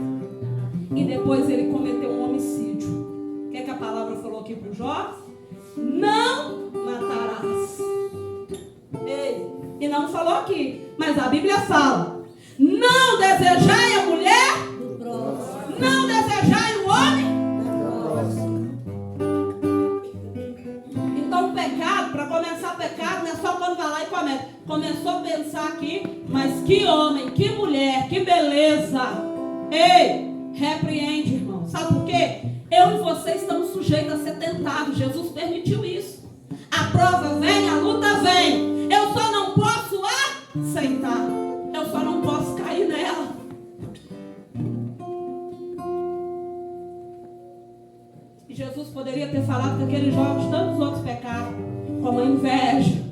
E depois ele cometeu um homicídio. O que é que a palavra falou aqui para os jovens? Não matarás. Ei, e não falou aqui, mas a Bíblia fala: não desejai a mulher do próximo, não desejai o homem. Então o pecado, para começar pecado, não é só quando vai lá e comete. Começou a pensar aqui, mas que homem, que mulher, que beleza. Ei, repreende, irmão. Sabe por quê? Eu e você estamos sujeitos a ser tentados. Jesus permitiu isso. A prova vem, a luta vem. Eu só não posso aceitar. Eu só não posso cair nela. E Jesus poderia ter falado com aqueles jovens tantos outros pecados, como a inveja,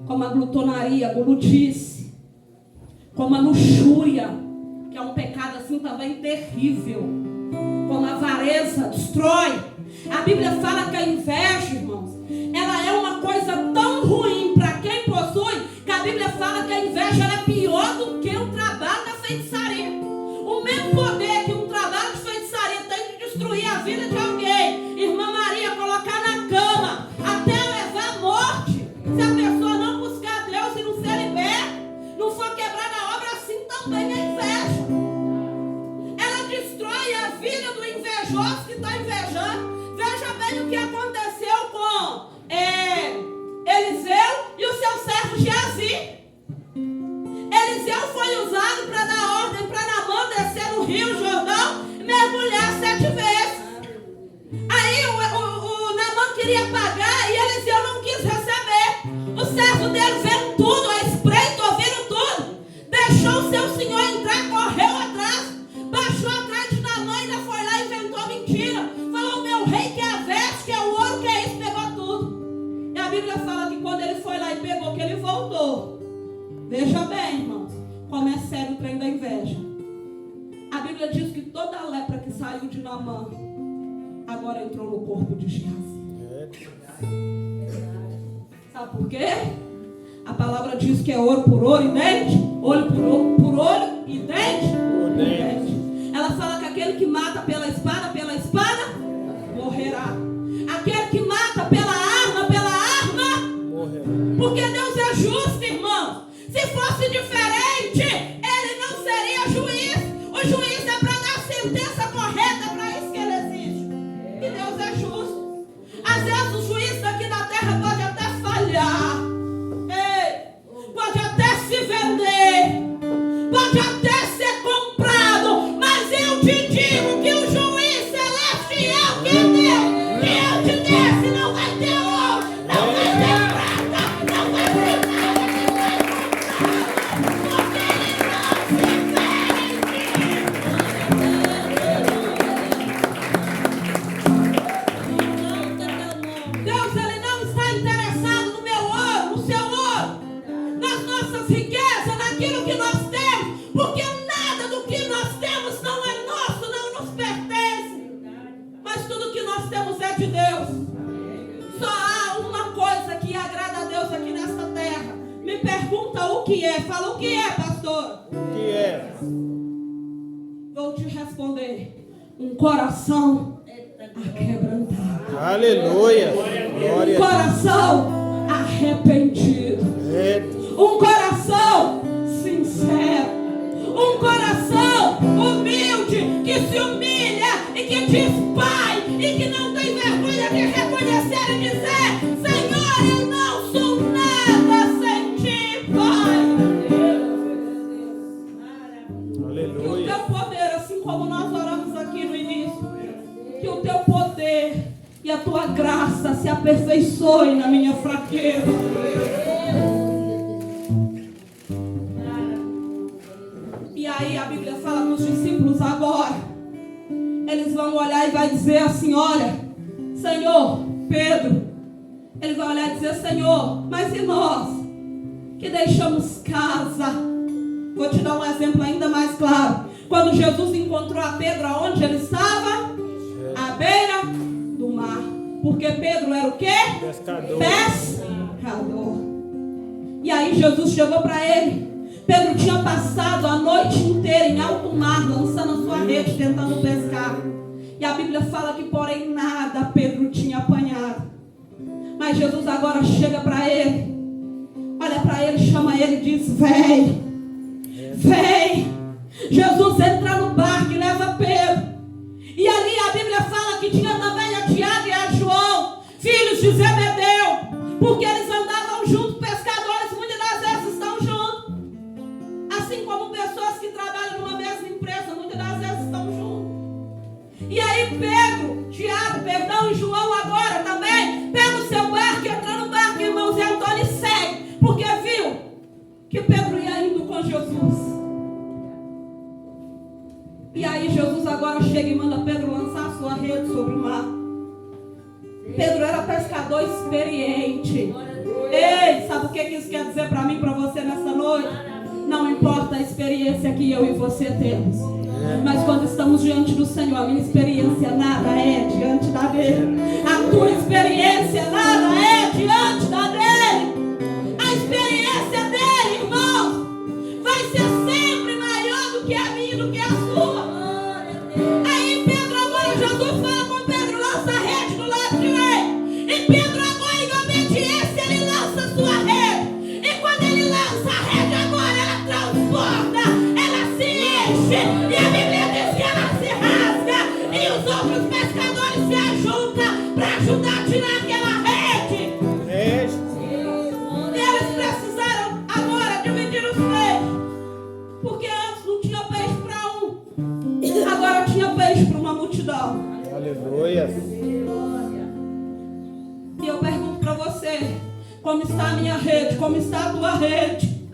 como a glutonaria, a guludice, como a luxúria, que é um pecado assim também terrível, como a avareza, destrói. A Bíblia fala que a inveja, irmãos, ela é uma coisa tão ruim para quem possui, que a Bíblia fala que a inveja ela é pior do que o trabalho da feitiçaria. O mesmo poder que um trabalho de feitiçaria tem de destruir a vida de alguém, irmã Maria, colocar na cama, até levar a morte. Se a pessoa não buscar Deus e não ser liberta, não for quebrada a obra, assim também é inveja. Eliseu foi usado para dar ordem para Naamã descer no Rio Jordão e mergulhar 7 vezes. Aí o Naamã queria pagar e Eliseu não quis receber. O servo dele vendo tudo, a espreito, ouvindo tudo, deixou o seu senhor entrar, correu atrás, baixou atrás de Naamã, ainda foi lá e inventou mentira. Falou: meu rei quer a veste, quer o ouro, quer isso, pegou tudo. E a Bíblia fala que quando ele foi lá e pegou, que ele voltou. Veja bem, irmãos, como é sério o trem da inveja. A Bíblia diz que toda a lepra que saiu de Naamã agora entrou no corpo de Geazi. Sabe por quê? A palavra diz que é ouro por ouro e dente, olho por olho e dente por dente. Ela fala que aquele que mata pela espada, morrerá. Aquele que mata pela arma, morrerá. Porque Deus é justo, irmão. Se fosse diferente, ele não seria juiz. O juiz é para dar a sentença correta, para isso que ele existe. E Deus é justo. Às vezes o juiz daqui da terra pode até falhar. Pode até se vender, pode até ser comprado, mas eu te digo que o juiz celestial que eu te desse não vai ter ouro, não vai ter prata, não vai ter nada que vai comprar, porque ele não se Deus, ele não está interessado no meu ouro, no seu ouro, nas nossas riquezas, naquilo que nós temos, porque nada do que nós temos não é nosso, não nos pertence, mas tudo que nós temos é de Deus. Só há uma coisa que agrada a Deus aqui nesta terra. Me pergunta o que é. Fala: o que é, pastor? O que é? Vou te responder: um coração aquebrantado. Aleluia. Glória. Coração arrependido. Um coração sincero. Um coração humilde, que se humilha e que diz Pai, e que não tem vergonha de reconhecer e dizer: Senhor, eu não sou nada sem ti, Pai. Aleluia. Que o teu poder, assim como nós oramos aqui no início, que o teu poder e a tua graça se aperfeiçoem na minha fraqueza. E aí a Bíblia fala para os discípulos agora. Eles vão olhar e vai dizer assim: olha, Senhor, Pedro, ele vai olhar e dizer: Senhor, mas e nós que deixamos casa? Vou te dar um exemplo ainda mais claro. Quando Jesus encontrou a Pedro, aonde ele estava? À beira do mar. Porque Pedro era o quê? Pescador. Pescador. E aí Jesus chegou para ele. Pedro tinha passado a noite inteira em alto mar, lançando a sua rede, tentando pescar. E a Bíblia fala que, porém, nada Pedro tinha apanhado. Mas Jesus agora chega para ele, olha para ele, chama ele e diz: vem, vem. Jesus entra no barco e leva Pedro. E ali a Bíblia fala que tinha também a Tiago e a João, filhos de Zebedeu, porque eles andavam juntos, pescadores muitas das vezes estão juntos. Assim como pessoas que trabalham numa mesma empresa, muitas das vezes estão juntos. E aí Tiago e João agora também pega o seu barco, entra no barco, irmãos, e Antônio segue, porque viu que Pedro ia indo com Jesus. E aí Jesus agora chega e manda Pedro lançar a sua rede sobre o mar. Pedro era pescador experiente. Ei, sabe o que isso quer dizer para mim e para você nessa noite? Não importa a experiência que eu e você temos, mas quando estamos diante do Senhor, a minha experiência nada é diante da dele. A tua experiência nada é diante da dele. A experiência dele, irmão, vai ser sempre maior do que a minha, do que a sua. Aí Pedro agora, Jesus fala com Pedro: lança a rede do lado direito. E Pedro agora, em obediência, ele lança a sua rede. E quando ele lança a rede agora, ela transborda, ela se enche. E a Bíblia diz que ela se rasga. E os outros pescadores se ajuntam para ajudar a tirar aquela rede. E eles precisaram agora dividir os peixes. Como está a minha rede? Como está a tua rede?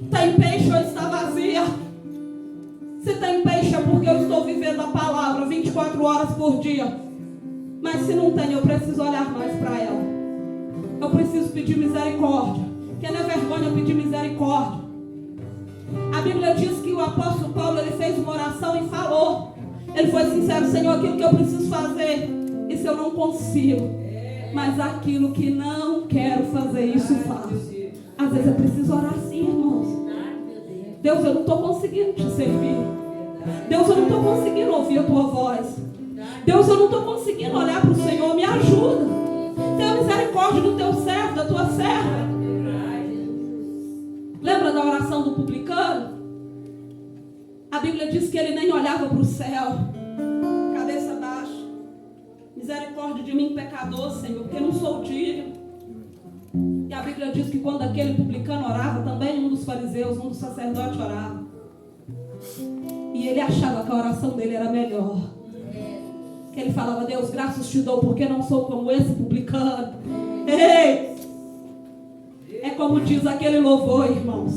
Tem peixe ou está vazia? Se tem peixe é porque eu estou vivendo a palavra 24 horas por dia. Mas se não tem, eu preciso olhar mais para ela. Eu preciso pedir misericórdia. Porque não é vergonha pedir misericórdia. A Bíblia diz que o apóstolo Paulo, ele fez uma oração e falou. Ele foi sincero: Senhor, aquilo que eu preciso fazer, isso eu não consigo. Mas aquilo que não quero fazer, isso faço. Às vezes é preciso orar assim, irmãos. Deus, eu não estou conseguindo te servir. Deus, eu não estou conseguindo ouvir a tua voz. Deus, eu não estou conseguindo olhar para o Senhor. Me ajuda. Tenha misericórdia do teu servo, da tua serva. Lembra da oração do publicano? A Bíblia diz que ele nem olhava para o céu, cabeça baixa. Misericórdia de mim, pecador, Senhor, porque não sou digno. E a Bíblia diz que quando aquele publicano orava, também um dos fariseus, um dos sacerdotes orava. E ele achava que a oração dele era melhor. Que ele falava: Deus, graças te dou porque não sou como esse publicano. Ei! É como diz aquele louvor, irmãos.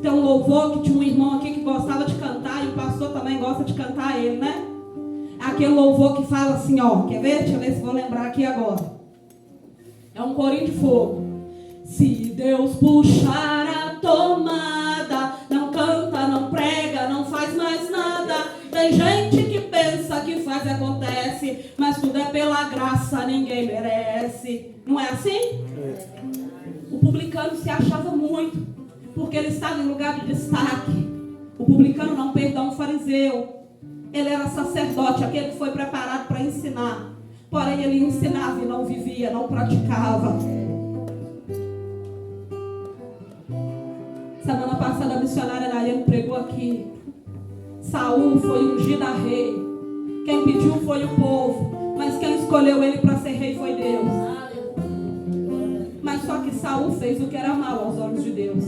Tem um louvor que tinha um irmão aqui que gostava de cantar, e o pastor também gosta de cantar ele, né? Aquele louvor que fala assim, ó. Quer ver? Deixa eu ver se vou lembrar aqui agora. É um corinho de fogo. Se Deus puxar a tomada, não canta, não prega, não faz mais nada. Tem gente que pensa que faz e acontece, mas tudo é pela graça, ninguém merece. Não é assim? O publicano se achava muito, porque ele estava em lugar de destaque. O publicano não, perdão, o fariseu. Ele era sacerdote, aquele que foi preparado para ensinar. Porém, ele ensinava e não vivia, não praticava. Semana passada a missionária Nayane pregou aqui. Saul foi ungido a rei. Quem pediu foi o povo, mas quem escolheu ele para ser rei foi Deus. Mas só que Saul fez o que era mal aos olhos de Deus.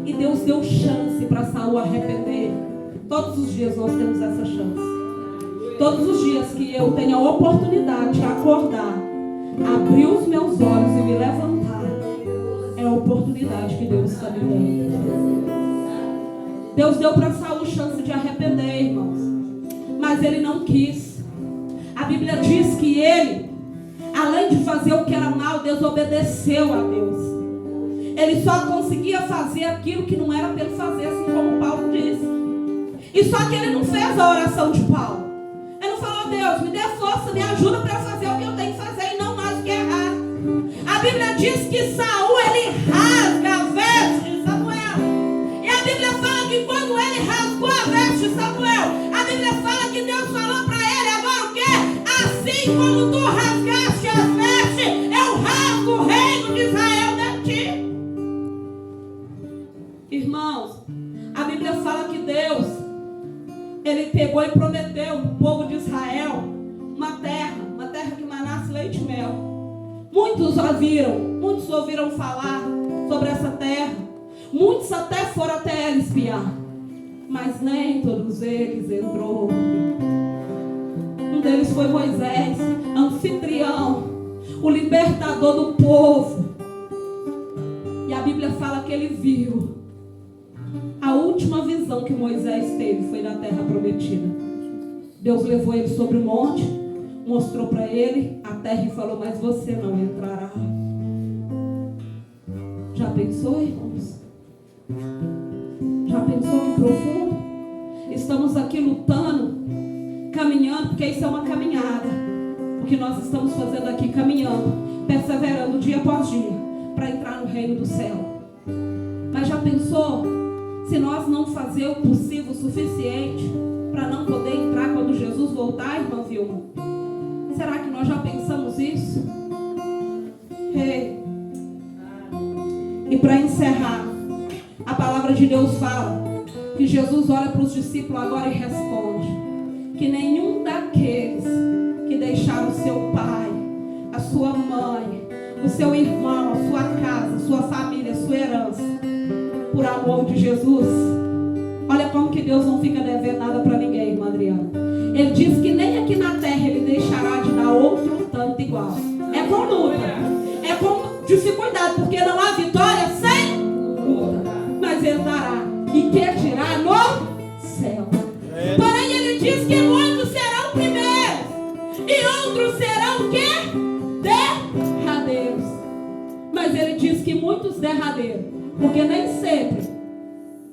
E Deus deu chance para Saul arrepender. Todos os dias nós temos essa chance. Todos os dias que eu tenho a oportunidade de acordar, abrir os meus olhos e me levantar, é a oportunidade que Deus está me dando. Deus deu para Saul chance de arrepender, irmãos. Mas ele não quis. A Bíblia diz que ele, além de fazer o que era mal, desobedeceu a Deus. Ele só conseguia fazer aquilo que não era para ele fazer, assim como Paulo disse. E só que ele não fez a oração de Paulo. Ele não falou: Deus, me dê força, me ajuda para fazer o que eu tenho que fazer e não mais o que é errado. A Bíblia diz que Saul, ele rasga a veste de Samuel. E a Bíblia fala que quando ele rasgou a veste de Samuel, a Bíblia fala que Deus falou para ele: agora o quê? Assim como tu rasgaste as vestes, eu rasgo o reino de Israel de ti. Irmãos, a Bíblia fala que Deus, ele pegou e prometeu ao povo de Israel uma terra que manasse leite e mel. Muitos ouviram falar sobre essa terra. Muitos até foram até ela espiar. Mas nem todos eles entrou. Um deles foi Moisés, anfitrião, o libertador do povo. E a Bíblia fala que ele viu. A última visão que Moisés teve foi na terra prometida. Deus levou ele sobre o monte, mostrou para ele a terra e falou: mas você não entrará. Já pensou, irmãos? Já pensou que profundo? Estamos aqui lutando, caminhando, porque isso é uma caminhada. O que nós estamos fazendo aqui, caminhando, perseverando dia após dia, para entrar no reino do céu. Mas já pensou se nós não fazer o possível o suficiente para não poder entrar quando Jesus voltar, irmã Vilma? Será que nós já pensamos isso? Hey. E para encerrar, a palavra de Deus fala que Jesus olha para os discípulos agora e responde que nenhum daqueles que deixaram o seu pai, a sua mãe, o seu irmão, a sua casa, a sua família, a sua herança, por amor de Jesus, olha como que Deus não fica devendo nada para ninguém, irmã Adriana. Ele diz que nem aqui na terra ele deixará de dar outro tanto igual. É com luta, é com dificuldade. cuidado, porque não há vitória sem luta. Mas Ele dará e quer tirar no céu. Porém, Ele diz que muitos serão primeiros e outros serão o quê? Derradeiros. Mas Ele diz que muitos derradeiros, porque nem sempre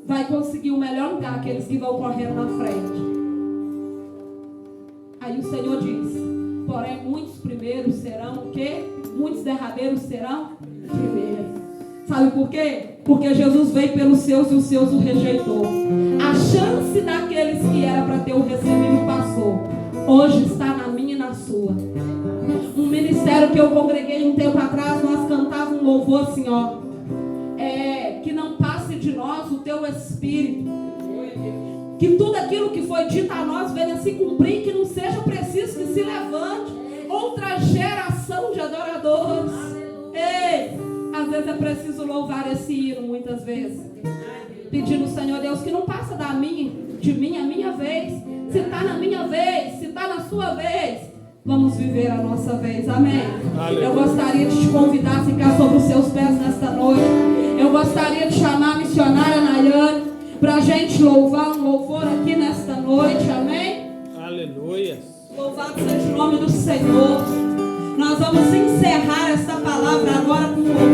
vai conseguir o melhor lugar aqueles que vão correr na frente. Aí o Senhor diz: porém muitos primeiros serão o quê? Muitos derradeiros serão primeiros. Sabe por quê? Porque Jesus veio pelos seus e os seus o rejeitou. A chance daqueles que era para ter o recebido passou. Hoje está na minha e na sua. Um ministério que eu congreguei um tempo atrás, nós cantávamos um louvor assim, ó. Que não passe de nós o teu espírito. Que tudo aquilo que foi dito a nós venha se cumprir, que não seja preciso que se levante outra geração de adoradores. Ei, às vezes é preciso louvar esse hino, muitas vezes. Pedindo ao Senhor Deus que não passa de mim a minha vez. Se está na minha vez, se está na sua vez, vamos viver a nossa vez, amém? Eu gostaria de te convidar a ficar sobre os seus pés nesta noite. Eu gostaria de chamar a missionária Nayane para a gente louvar um louvor aqui nesta noite, amém? Aleluia. Louvado seja o nome do Senhor. Nós vamos encerrar esta palavra agora com um louvor.